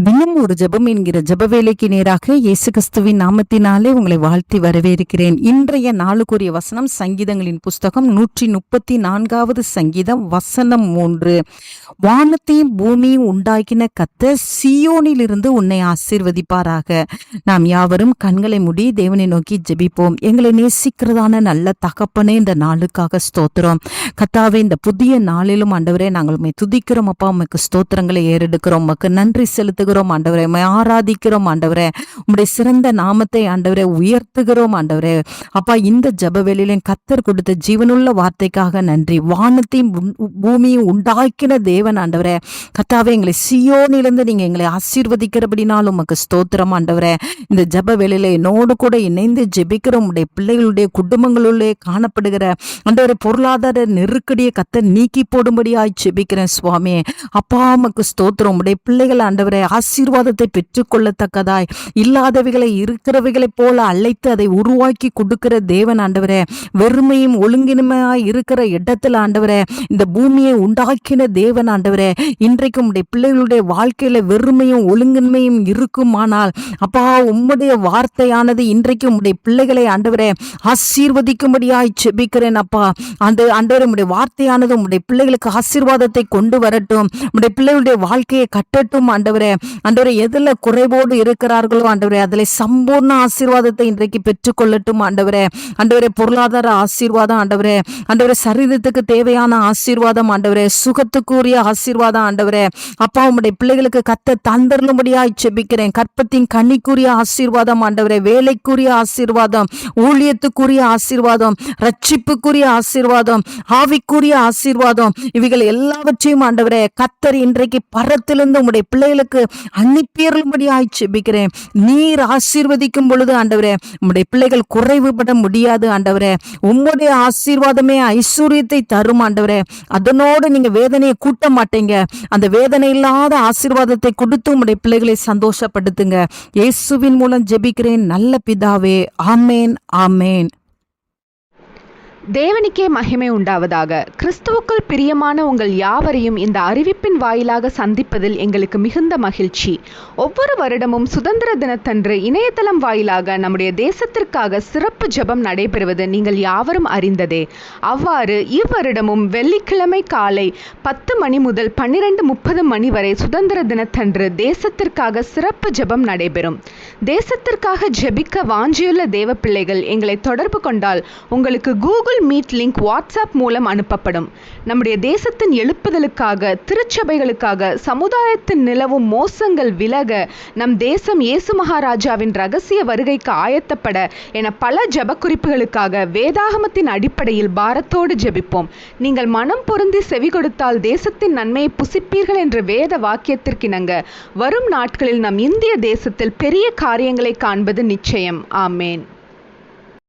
தினம் ஒரு ஜெபம் என்கிற ஜெப வேலைக்கு நேராக இயேசு கிறிஸ்துவின் நாமத்தினாலே உங்களை வாழ்த்தி வரவேற்கிறேன். இன்றைய நாளுக்குரிய வசனம் சங்கீதங்களின் புஸ்தகம் 134வது சங்கீதம் வசனம் 3. வானத்தையும் பூமியும் உண்டாக்கின கர்த்தர் சீயோனிலிருந்து உன்னை ஆசீர்வதிப்பாராக. நாம் யாவரும் கண்களை மூடி தேவனை நோக்கி ஜெபிப்போம். எங்களை நேசிக்கிறதான நல்ல தகப்பனே, இந்த நாளுக்காக ஸ்தோத்திரம். கர்த்தாவே, இந்த புதிய நாளிலும் ஆண்டவரே நாங்கள் உம்மை துதிக்கிறோம் அப்பா. உமக்கு ஸ்தோத்திரங்களை ஏறெடுக்கிறோம். உமக்கு நன்றி செலுத்துகிறோம் ஆண்டவரே. ஆராதிக்கிறோம் ஆண்டவரே. உம்முடைய சிறந்த நாமத்தை ஆண்டவரே உயர்த்துகிறோம் ஆண்டவரே. அப்பா, இந்த ஜெப வேளையிலும் கர்த்தர் கொடுத்த ஜீவனுள்ள வார்த்தைக்காக நன்றி. வானத்தையும் பூமியும் உண்டாக்கின தேவன் ஆண்டவரே, கர்த்தாவே, எங்களை சீயோனிலிருந்து நீங்க எங்களை ஆசீர்வதிக்கிறபடினாலும் உமக்கு ஸ்தோத்திரம் ஆண்டவரே. இந்த ஜெப வேளையில என்னோடு கூட இணைந்து ஜெபிக்கிற உம்முடைய பிள்ளைகளுடைய குடும்பங்களுள்ளே காணப்படுகிற ஆண்டவரே பொருளாதார நெருக்கடியை கர்த்தர் நீக்கி போடும்படியாய் ஜெபிக்கிறேன் சுவாமி. அப்பா, உமக்கு ஸ்தோத்திரம். உம்முடைய பிள்ளைகள் ஆண்டவரே ஆசீர்வாதத்தை பெற்றுக்கொள்ளத்தக்கதாய் இல்லாதவைகளை இருக்கிறவைகளை போல அழைத்து அதை உருவாக்கி கொடுக்கிற தேவன் ஆண்டவரே. வெறுமையும் ஒழுங்கின்மையாய் இருக்கிற இடத்துல ஆண்டவரே இந்த பூமியை உண்டாக்கின தேவன் ஆண்டவரே. இன்றைக்கு உம்முடைய பிள்ளைகளுடைய வாழ்க்கையில வெறுமையும் ஒழுங்கின்மையும் இருக்குமானால் அப்பா, உம்முடைய வார்த்தையானது இன்றைக்கு உம்முடைய பிள்ளைகளை ஆண்டவரே ஆசீர்வதிக்கும்படியாய் ஜெபிக்கிறேன் அப்பா. அந்த ஆண்டவரே, உம்முடைய வார்த்தையானது உம்முடைய பிள்ளைகளுக்கு ஆசீர்வாதத்தை கொண்டு வரட்டும். உம்முடைய பிள்ளைகளுடைய வாழ்க்கையை கட்டட்டும் ஆண்டவரே. ஆண்டவரே, எதுல குறைவோடு இருக்கிறார்களோ ஆண்டவரே அதில் சம்பூர்ண ஆசீர்வாதத்தை இன்றைக்கு பெற்றுக்கொள்ளட்டும் ஆண்டவரே. ஆண்டவரே, பொருளாதார ஆசீர்வாதம் ஆண்டவரே. ஆண்டவரே, சரீரத்துக்கு தேவையான ஆசீர்வாதம் ஆண்டவரே. சுகத்துக்குரிய ஆசீர்வாதம் ஆண்டவரே. அப்பா, உம்முடைய பிள்ளைகளுக்கு கர்த்தர் தந்தருளும்படியாய் ஜெபிக்கிறேன். கற்பத்தின் கனிக்குரிய ஆசீர்வாதம் ஆண்டவரே. வேலைக்குரிய ஆசீர்வாதம், ஊழியத்துக்குரிய ஆசீர்வாதம், ரட்சிப்புக்குரிய ஆசீர்வாதம், ஆவிக்குரிய ஆசீர்வாதம், இவைகள் எல்லாவற்றையும் ஆண்டவரே கர்த்தர் இன்றைக்கு பரத்திலிருந்து உம்முடைய பிள்ளைகளுக்கு அனுப்பியரும்படியாய் ஜெபிக்கிறேன். நீர் ஆசீர்வதிக்கும் பொழுது ஆண்டவரே உம்முடைய பிள்ளைகள் குறைவுபட முடியாது ஆண்டவரே. உம்முடைய ஆசீர்வாதமே ஐஸ்வர்யத்தை தரும் ஆண்டவரே. அதனோடு நீங்க வேதனையை கூட்ட மாட்டீங்க. அந்த வேதனை இல்லாத ஆசீர்வாதத்தை கொடுத்து உம்முடைய பிள்ளைகளை சந்தோஷப்படுத்துங்க. இயேசுவின் மூலம் ஜெபிக்கிறேன் நல்ல பிதாவே. ஆமேன், ஆமேன். தேவனுக்கே மகிமை உண்டாவதாக. கிறிஸ்துவுக்குள் பிரியமான உங்கள் யாவரையும் இந்த அறிவிப்பின் வாயிலாக சந்திப்பதில் எங்களுக்கு மிகுந்த மகிழ்ச்சி. ஒவ்வொரு வருடமும் சுதந்திர தினத்தன்று இணையதளம் வாயிலாக நம்முடைய தேசத்திற்காக சிறப்பு ஜெபம் நடைபெறுவது நீங்கள் யாவரும் அறிந்ததே. அவ்வாறு இவ்வருடமும் வெள்ளிக்கிழமை காலை 10 மணி முதல் 12:30 மணி வரை சுதந்திர தினத்தன்று தேசத்திற்காக சிறப்பு ஜெபம் நடைபெறும். தேசத்திற்காக ஜெபிக்க வாஞ்சியுள்ள தேவ பிள்ளைகள் எங்களை தொடர்பு கொண்டால் உங்களுக்கு கூகுள் மீட் லிங்க் வாட்ஸ்அப் மூலம் அனுப்பப்படும். நம்முடைய தேசத்தின் எழுப்புதலுக்காக, திருச்சபைகளுக்காக, சமுதாயத்தின் நிலவும் மோசங்கள் விலக, நம் தேசம் இயேசு மகாராஜாவின் ரகசிய வருகைக்கு ஆயத்தப்பட என பல ஜெப குறிப்புகளுக்காக வேதாகமத்தின் அடிப்படையில் பாரத்தோடு ஜெபிப்போம். நீங்கள் மனம் பொருந்தி செவி கொடுத்தால் தேசத்தின் நன்மையை புசிப்பீர்கள் என்ற வேத வாக்கியத்திற்கிணங்க வரும் நாட்களில் நம் இந்திய தேசத்தில் பெரிய காரியங்களை காண்பது நிச்சயம். ஆமேன்.